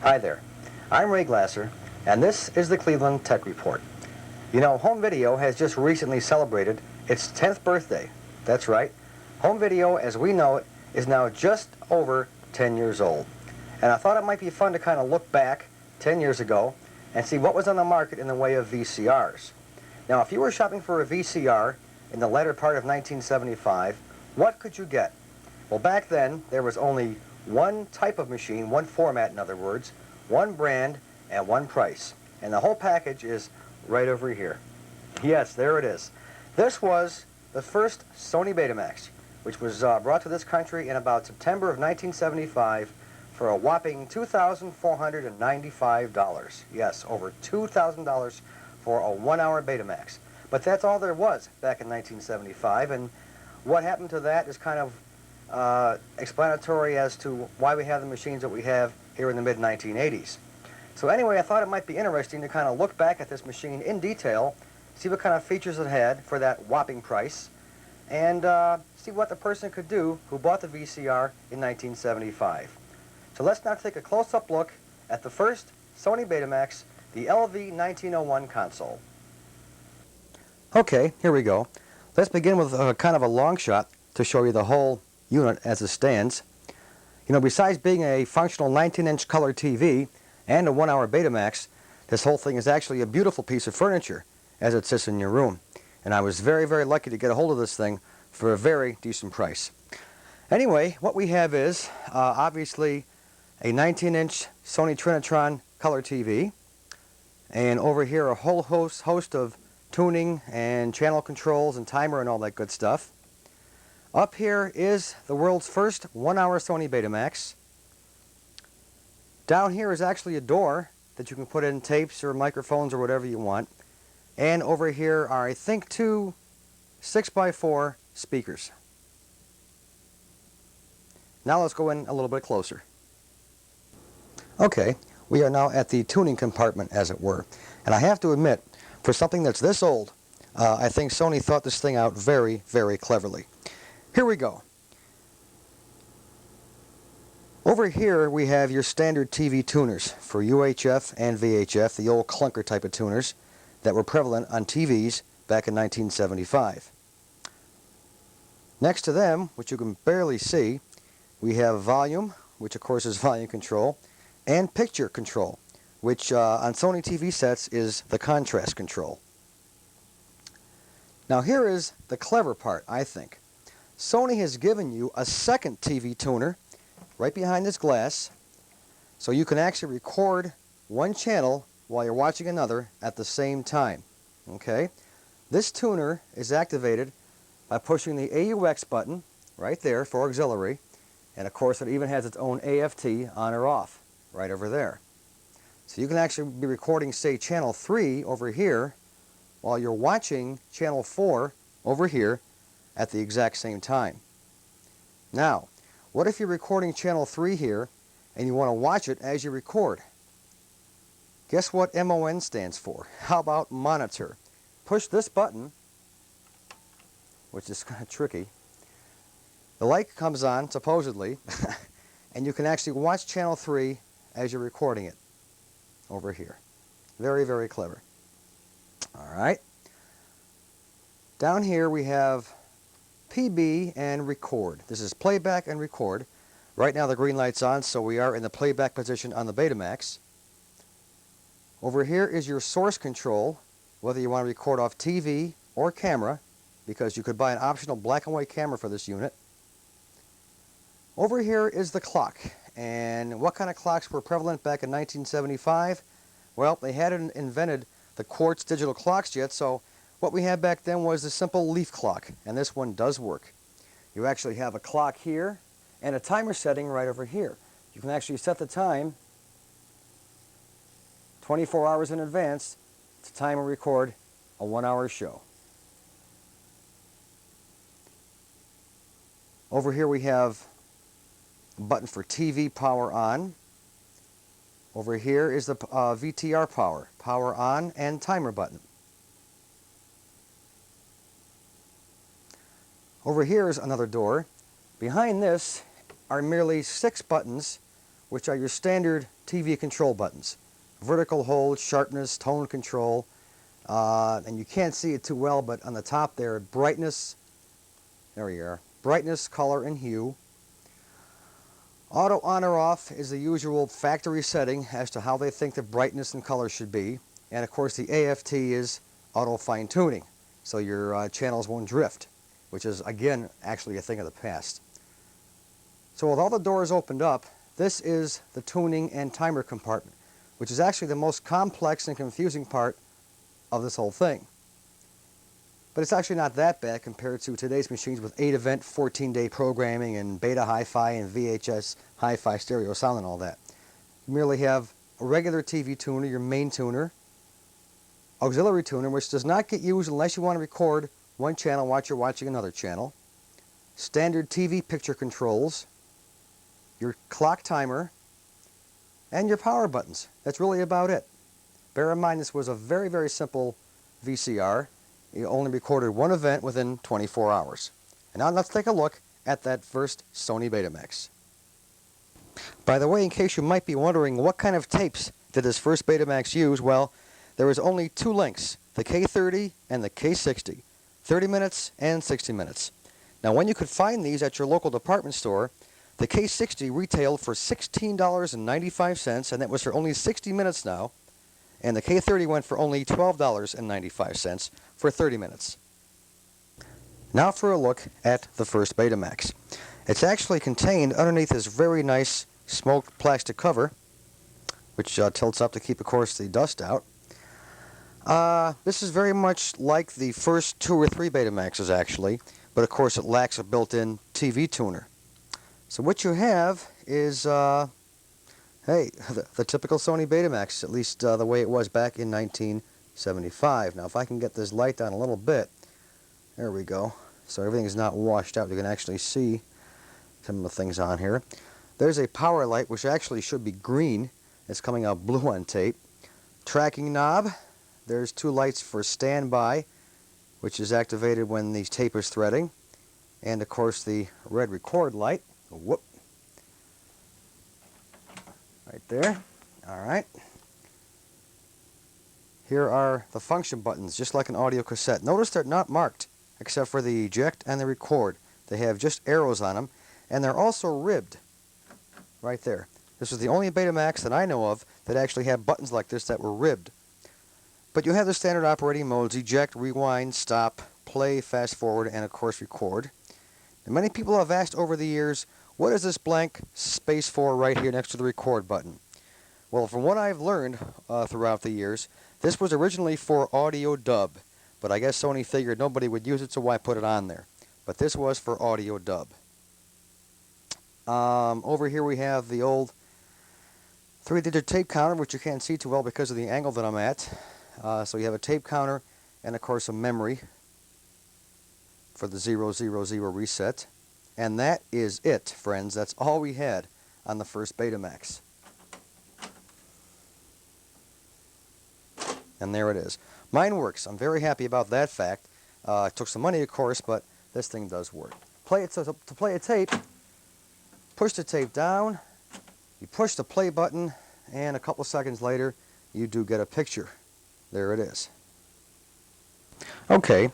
Hi there, I'm Ray Glasser, and this is the Cleveland Tech Report. You know, home video has just recently celebrated its 10th birthday. That's right, home video as we know it is now just over 10 years old. And I thought it might be fun to kind of look back 10 years ago and see what was on the market in the way of VCRs. Now, if you were shopping for a VCR in the latter part of 1975, what could you get? Well, back then, there was only one type of machine, one format in other words, one brand, and one price. And the whole package is right over here. Yes, there it is. This was the first Sony Betamax, which was brought to this country in about September of 1975 for a whopping $2,495. Yes, over $2,000 for a one-hour Betamax. But that's all there was back in 1975, and what happened to that is kind of explanatory as to why we have the machines that we have here in the mid-1980s. So anyway, I thought it might be interesting to kind of look back at this machine in detail, see what kind of features it had for that whopping price, and see what the person could do who bought the VCR in 1975. So let's now take a close-up look at the first Sony Betamax, the LV1901 console. Okay, here we go. Let's begin with kind of a long shot to show you the whole unit as it stands. You know, besides being a functional 19-inch color TV and a one-hour Betamax, this whole thing is actually a beautiful piece of furniture as it sits in your room. And I was very, very lucky to get a hold of this thing for a very decent price. Anyway, what we have is obviously a 19-inch Sony Trinitron color TV, and over here a whole host of tuning and channel controls and timer and all that good stuff. Up here is the world's first one-hour Sony Betamax. Down here is actually a door that you can put in tapes or microphones or whatever you want. And over here are, I think, two 6x4 speakers. Now let's go in a little bit closer. Okay, we are now at the tuning compartment, as it were. And I have to admit, for something that's this old, I think Sony thought this thing out very, very cleverly. Here we go. Over here we have your standard TV tuners for UHF and VHF, the old clunker type of tuners that were prevalent on TVs back in 1975. Next to them, which you can barely see, we have volume, which of course is volume control, and picture control, which on Sony TV sets is the contrast control. Now here is the clever part, I think. Sony has given you a second TV tuner right behind this glass, so you can actually record one channel while you're watching another at the same time. Okay? This tuner is activated by pushing the AUX button right there for auxiliary, and of course it even has its own AFT on or off right over there. So you can actually be recording, say, channel 3 over here while you're watching channel 4 over here at the exact same time. Now, what if you're recording channel 3 here and you want to watch it as you record? Guess what MON stands for? How about monitor? Push this button, which is kind of tricky. The light comes on, supposedly, and you can actually watch channel 3 as you're recording it over here. Very, very clever. All right. Down here we have PB and record. This is playback and record. Right now the green light's on, so we are in the playback position on the Betamax. Over here is your source control, whether you want to record off TV or camera, because you could buy an optional black and white camera for this unit. Over here is the clock. And what kind of clocks were prevalent back in 1975? Well, they hadn't invented the quartz digital clocks yet, so what we had back then was a simple leaf clock, and this one does work. You actually have a clock here and a timer setting right over here. You can actually set the time 24 hours in advance to time and record a one-hour show. Over here we have a button for TV power on. Over here is the VTR power on and timer button. Over here is another door. Behind this are merely 6 buttons which are your standard TV control buttons. Vertical hold, sharpness, tone control, and you can't see it too well, but on the top there, brightness, there we are, brightness, color, and hue. Auto on or off is the usual factory setting as to how they think the brightness and color should be. And of course the AFT is auto fine tuning, so your channels won't drift, which is again actually a thing of the past. So with all the doors opened up, this is the tuning and timer compartment, which is actually the most complex and confusing part of this whole thing. But it's actually not that bad compared to today's machines with 8-event, 14-day programming and beta hi-fi and VHS hi-fi stereo sound and all that. You merely have a regular TV tuner, your main tuner, auxiliary tuner, which does not get used unless you want to record one channel while you're watching another channel, standard TV picture controls, your clock timer, and your power buttons. That's really about it. Bear in mind this was a very, very simple VCR. You only recorded one event within 24 hours. And now let's take a look at that first Sony Betamax. By the way, in case you might be wondering what kind of tapes did this first Betamax use, well, there was only two lengths, the K30 and the K60, 30 minutes and 60 minutes. Now when you could find these at your local department store, the K60 retailed for $16.95, and that was for only 60 minutes now. And the K30 went for only $12.95 for 30 minutes. Now for a look at the first Betamax. It's actually contained underneath this very nice smoked plastic cover, which tilts up to keep, of course, the dust out. This is very much like the first 2 or 3 Betamaxes, actually, but of course it lacks a built-in TV tuner. So what you have is hey, the typical Sony Betamax, at least the way it was back in 1975. Now if I can get this light down a little bit, there we go, so everything is not washed out. You can actually see some of the things on here. There's a power light, which actually should be green. It's coming out blue on tape. Tracking knob. There's 2 lights for standby, which is activated when the tape is threading. And of course the red record light. Whoop. Right there. Alright. Here are the function buttons, just like an audio cassette. Notice they're not marked, except for the eject and the record. They have just arrows on them, and they're also ribbed. Right there. This is the only Betamax that I know of that actually had buttons like this that were ribbed. But you have the standard operating modes: eject, rewind, stop, play, fast forward, and of course record. And many people have asked over the years, what is this blank space for right here next to the record button? Well, from what I've learned throughout the years, this was originally for audio dub, but I guess Sony figured nobody would use it, so why put it on there? But this was for audio dub. Over here we have the old 3-digit tape counter, which you can't see too well because of the angle that I'm at. So you have a tape counter and of course a memory for the 000 reset. And that is it, friends. That's all we had on the first Betamax. And there it is. Mine works. I'm very happy about that fact. It took some money, of course, but this thing does work. To play a tape, push the tape down, you push the play button, and a couple seconds later, you do get a picture. There it is. Okay,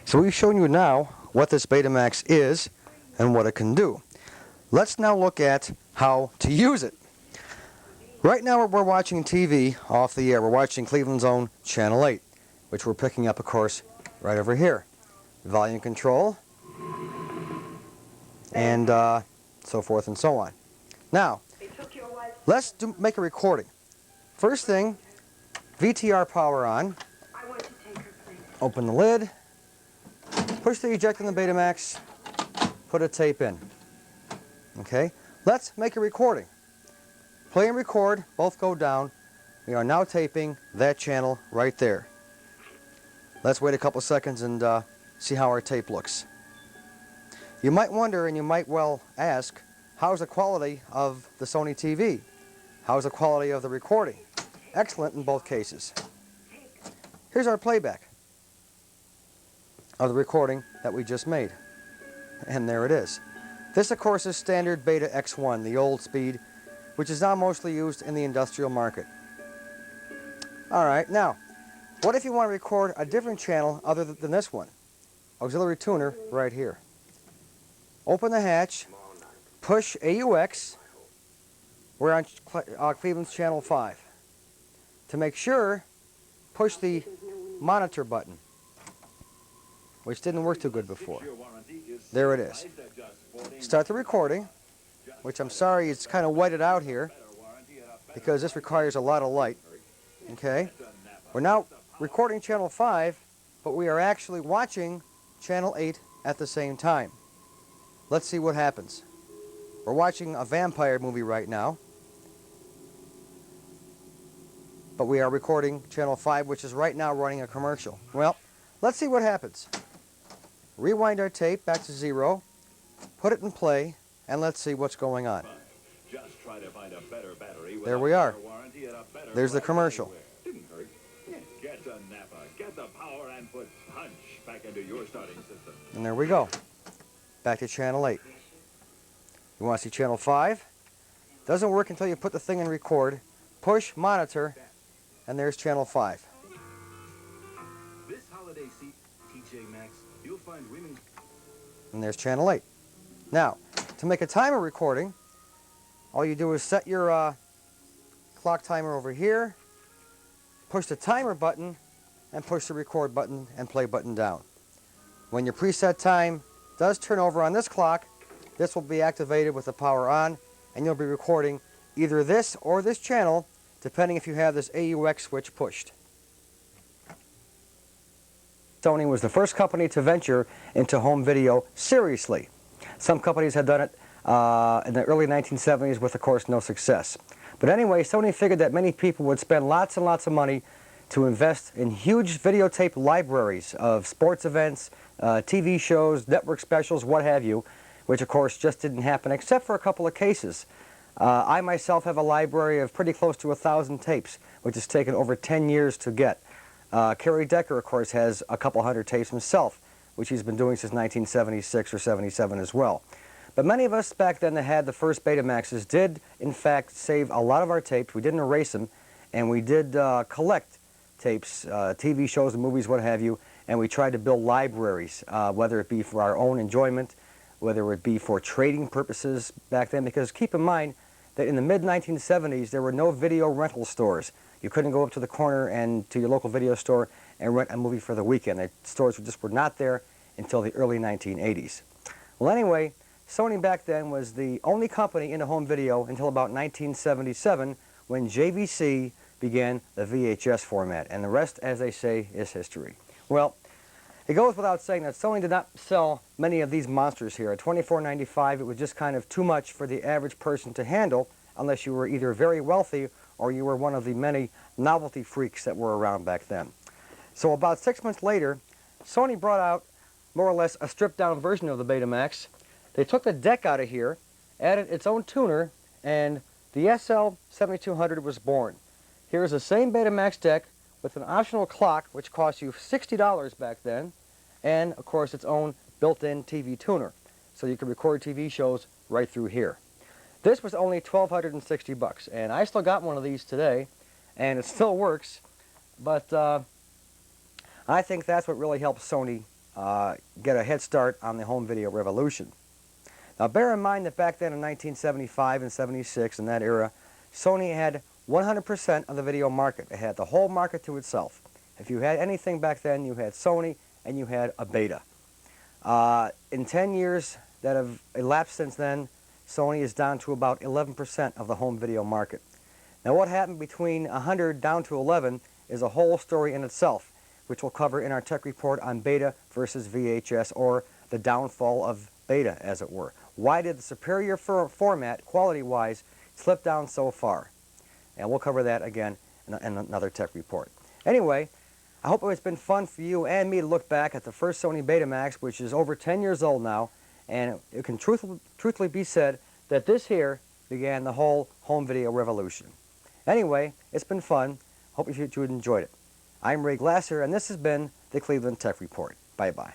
so we've shown you now what this Betamax is and what it can do. Let's now look at how to use it. Right now we're watching TV off the air. We're watching Cleveland's own Channel 8, which we're picking up, of course, right over here. Volume control, and so forth and so on. Now, let's make a recording. First thing, VTR power on. Open the lid, push the eject on the Betamax, put a tape in. Okay, let's make a recording. Play and record, both go down. We are now taping that channel right there. Let's wait a couple seconds and see how our tape looks. You might wonder, and you might well ask, how's the quality of the Sony TV? How's the quality of the recording? Excellent in both cases. Here's our playback of the recording that we just made. And there it is. This, of course, is standard Beta X1, the old speed which is now mostly used in the industrial market. Alright, now, what if you want to record a different channel other than this one? Auxiliary tuner right here. Open the hatch, push AUX, we're on Cleveland's channel 5. To make sure, push the monitor button, which didn't work too good before. There it is. Start the recording, which I'm sorry it's kind of whited out here because this requires a lot of light. Okay? We're now recording channel 5, but we are actually watching channel 8 at the same time. Let's see what happens. We're watching a vampire movie right now, but we are recording channel 5, which is right now running a commercial. Well, let's see what happens. Rewind our tape back to 0, put it in play, and let's see what's going on. There we are. There's the commercial. And there we go. Back to channel 8. You want to see channel 5? Doesn't work until you put the thing in record. Push monitor, and there's channel 5. This holiday season, TJ Maxx, you'll find women. And there's channel 8. Now, to make a timer recording, all you do is set your clock timer over here, push the timer button, and push the record button and play button down. When your preset time does turn over on this clock, this will be activated with the power on, and you'll be recording either this or this channel, depending if you have this AUX switch pushed. Sony was the first company to venture into home video seriously. Some companies had done it in the early 1970s with, of course, no success. But anyway, Sony figured that many people would spend lots and lots of money to invest in huge videotape libraries of sports events, TV shows, network specials, what have you, which of course just didn't happen except for a couple of cases. I myself have a library of pretty close to 1,000 tapes, which has taken over 10 years to get. Kerry Decker, of course, has a couple hundred tapes himself, which he's been doing since 1976 or 77 as well. But many of us back then that had the first Betamaxes did, in fact, save a lot of our tapes. We didn't erase them, and we did collect tapes, TV shows and movies, what have you, and we tried to build libraries, whether it be for our own enjoyment, whether it be for trading purposes back then, because keep in mind that in the mid-1970s there were no video rental stores. You couldn't go up to the corner and to your local video store and rent a movie for the weekend. The stores just were not there until the early 1980s. Well, anyway, Sony back then was the only company into home video until about 1977 when JVC began the VHS format, and the rest, as they say, is history. Well, it goes without saying that Sony did not sell many of these monsters here. At $24.95, it was just kind of too much for the average person to handle unless you were either very wealthy or you were one of the many novelty freaks that were around back then. So about 6 months later, Sony brought out more or less a stripped-down version of the Betamax. They took the deck out of here, added its own tuner, and the SL7200 was born. Here's the same Betamax deck with an optional clock, which cost you $60 back then, and, of course, its own built-in TV tuner, so you can record TV shows right through here. This was only $1,260, and I still got one of these today, and it still works, but I think that's what really helped Sony get a head start on the home video revolution. Now, bear in mind that back then in 1975 and 76, in that era, Sony had 100% of the video market. It had the whole market to itself. If you had anything back then, you had Sony and you had a Beta. In 10 years that have elapsed since then, Sony is down to about 11% of the home video market. Now, what happened between 100 down to 11 is a whole story in itself, which we'll cover in our tech report on Beta versus VHS, or the downfall of Beta, as it were. Why did the superior format, quality-wise, slip down so far? And we'll cover that again in another tech report. Anyway, I hope it's been fun for you and me to look back at the first Sony Betamax, which is over 10 years old now, and it can truthfully be said that this here began the whole home video revolution. Anyway, it's been fun. Hope you enjoyed it. I'm Ray Glasser, and this has been the Cleveland Tech Report. Bye-bye.